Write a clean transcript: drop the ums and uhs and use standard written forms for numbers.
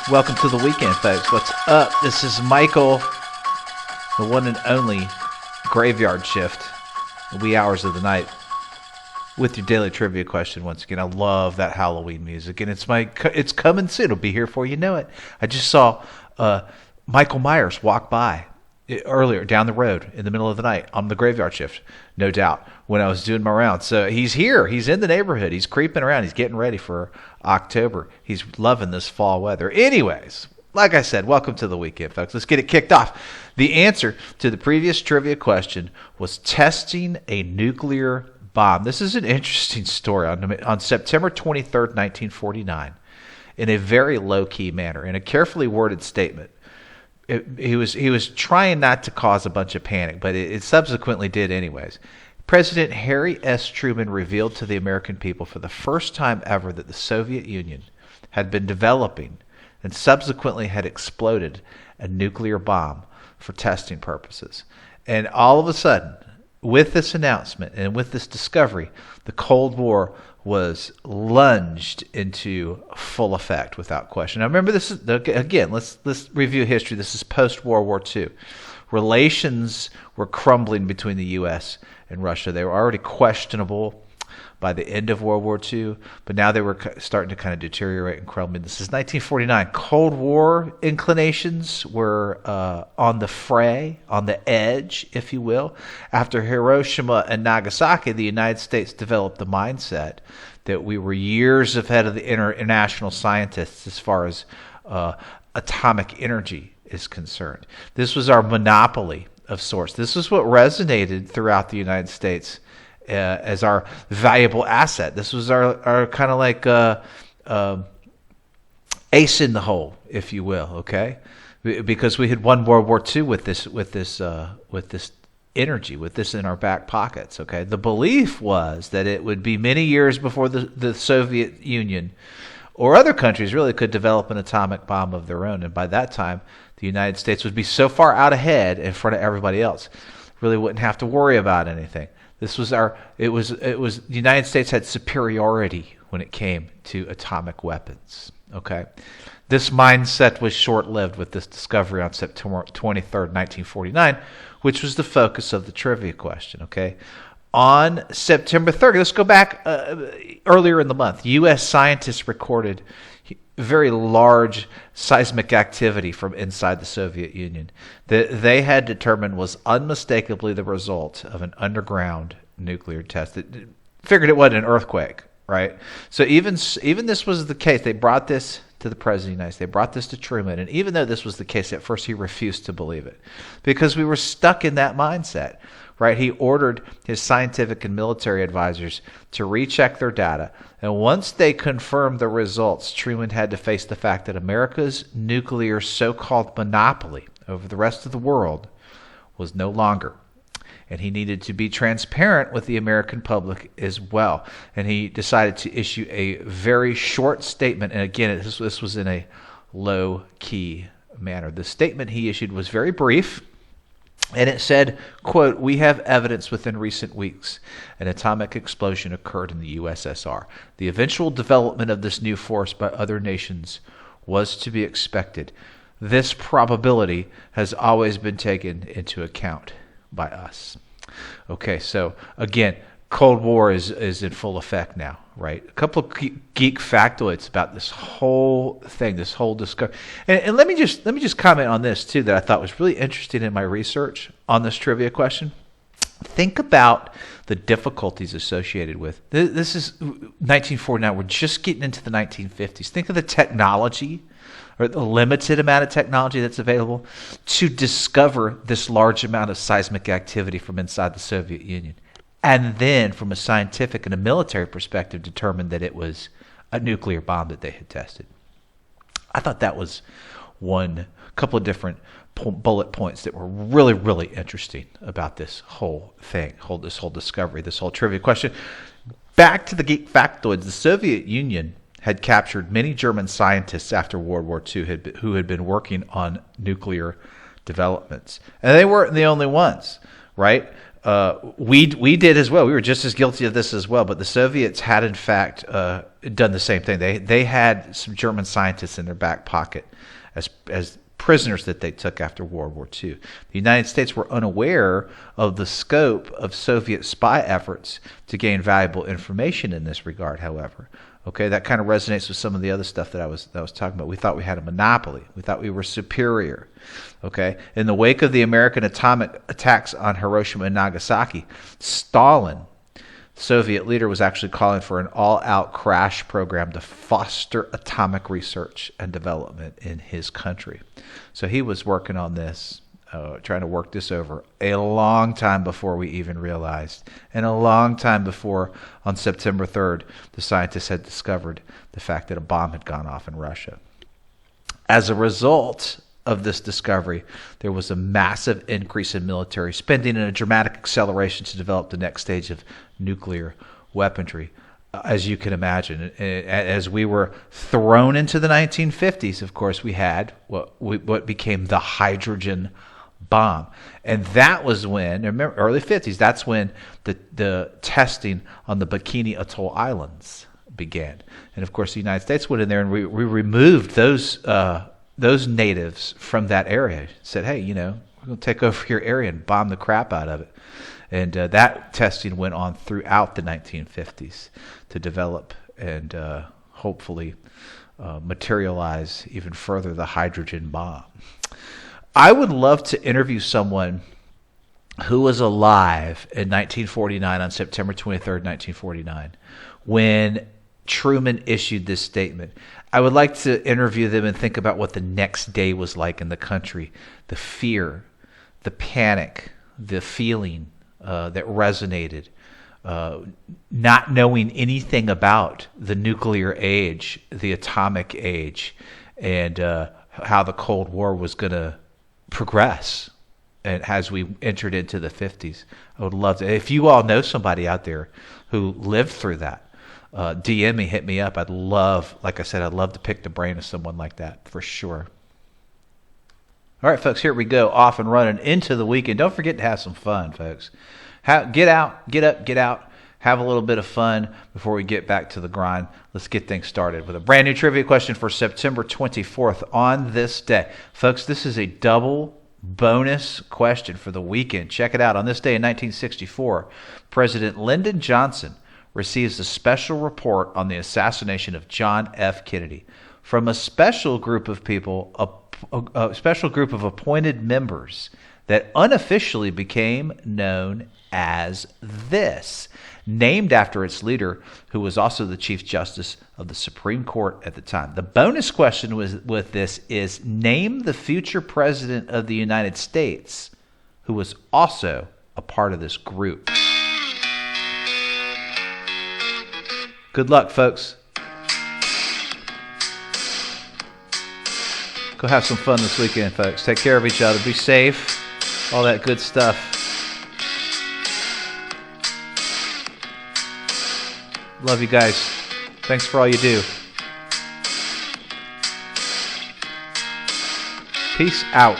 Welcome to the weekend, folks. What's up? This is Michael, the one and only Graveyard Shift, the wee hours of the night, with your daily trivia question. Once again, I love that Halloween music, and it's coming soon. It'll be here before you know it. I just saw Michael Myers walk by earlier down the road in the middle of the night on the Graveyard Shift, no doubt, when I was doing my rounds. So he's here. He's in the neighborhood. He's creeping around. He's getting ready for October. He's loving this fall weather. Anyways, like I said, welcome to the weekend, folks. Let's get it kicked off. The answer to the previous trivia question was testing a nuclear bomb. This is an interesting story. On September 23rd, 1949, in a very low-key manner, in a carefully worded statement, he was trying not to cause a bunch of panic, but it subsequently did anyways. President Harry S. Truman revealed to the American people for the first time ever that the Soviet Union had been developing and subsequently had exploded a nuclear bomb for testing purposes. And all of a sudden, with this announcement and with this discovery, the Cold War was lunged into full effect without question. Now remember, this is, again, let's review history. This is post-World War II. Relations were crumbling between the U.S. and Russia. They were already questionable by the end of World War II, but now they were starting to kind of deteriorate and crumble. This is 1949. Cold War inclinations were on the fray, on the edge, if you will. After Hiroshima and Nagasaki, the United States developed the mindset that we were years ahead of the international scientists as far as atomic energy is concerned. This was our monopoly of sorts. This was what resonated throughout the United States as our valuable asset. This was our kind of like ace in the hole, if you will. Okay, because we had won World War II with this energy, with this in our back pockets. Okay, the belief was that it would be many years before the Soviet Union or other countries really could develop an atomic bomb of their own, and by that time, the United States would be so far out ahead in front of everybody else, really wouldn't have to worry about anything. This was the United States had superiority when it came to atomic weapons. Okay, this mindset was short-lived with this discovery on September 23rd, 1949, which was the focus of the trivia question. Okay, on September 30th, let's go back earlier in the month. U.S. scientists recorded very large seismic activity from inside the Soviet Union that they had determined was unmistakably the result of an underground nuclear test. They figured it wasn't an earthquake, right? So even this was the case. They brought this to the President of the United States. They brought this to Truman, and even though this was the case, at first he refused to believe it because we were stuck in that mindset. Right, he ordered his scientific and military advisors to recheck their data. And once they confirmed the results, Truman had to face the fact that America's nuclear so-called monopoly over the rest of the world was no longer. And he needed to be transparent with the American public as well. And he decided to issue a very short statement. And again, this was in a low-key manner. The statement he issued was very brief. And it said, quote, "We have evidence within recent weeks an atomic explosion occurred in the USSR. The eventual development of this new force by other nations was to be expected. This probability has always been taken into account by us." Okay, so again, Cold War is in full effect now, right? A couple of geek factoids about this whole thing, this whole discovery. And let me just comment on this too, that I thought was really interesting in my research on this trivia question. Think about the difficulties associated with this. Is 1949. We're just getting into the 1950s. Think of the technology, or the limited amount of technology that's available to discover this large amount of seismic activity from inside the Soviet Union. And then, from a scientific and a military perspective, determined that it was a nuclear bomb that they had tested. I thought that was one couple of different bullet points that were really, really interesting about this whole thing, this whole discovery, this whole trivia question. Back to the geek factoids. The Soviet Union had captured many German scientists after World War II who had been working on nuclear developments. And they weren't the only ones, right? we did as well. We were just as guilty of this as well. But the Soviets had, in fact, done the same thing. They had some German scientists in their back pocket as prisoners that they took after World War II. The United States were unaware of the scope of Soviet spy efforts to gain valuable information in this regard, however. Okay, that kind of resonates with some of the other stuff that I was talking about. We thought we had a monopoly. We thought we were superior. Okay, in the wake of the American atomic attacks on Hiroshima and Nagasaki, Stalin, Soviet leader, was actually calling for an all-out crash program to foster atomic research and development in his country. So he was working on this, trying to work this over a long time before we even realized, and a long time before, on September 3rd, the scientists had discovered the fact that a bomb had gone off in Russia. As a result of this discovery, there was a massive increase in military spending and a dramatic acceleration to develop the next stage of nuclear weaponry. As you can imagine, as we were thrown into the 1950s, of course, we had what became the hydrogen bomb. And that was when, remember, early 50s, that's when the testing on the Bikini Atoll Islands began. And of course, the United States went in there and we removed those natives from that area. Said, hey, we're going to take over your area and bomb the crap out of it. And that testing went on throughout the 1950s to develop and hopefully materialize even further the hydrogen bomb. I would love to interview someone who was alive in 1949, on September 23rd, 1949, when Truman issued this statement. I would like to interview them and think about what the next day was like in the country, the fear, the panic, the feeling that resonated, not knowing anything about the nuclear age, the atomic age, and how the Cold War was going to progress and as we entered into the 50s. I would love to. If you all know somebody out there who lived through that, DM me, hit me up. I'd love to pick the brain of someone like that for sure. All right, folks, here we go, off and running into the weekend. Don't forget to have some fun, folks. Get out, have a little bit of fun before we get back to the grind. Let's get things started with a brand new trivia question for September 24th on this day. Folks, this is a double bonus question for the weekend. Check it out. On this day in 1964, President Lyndon Johnson receives a special report on the assassination of John F. Kennedy from a special group of people, a special group of appointed members that unofficially became known as this, named after its leader, who was also the Chief Justice of the Supreme Court at the time. The bonus question with this is, name the future president of the United States who was also a part of this group. Good luck, folks. Go have some fun this weekend, folks. Take care of each other. Be safe. All that good stuff. Love you guys. Thanks for all you do. Peace out.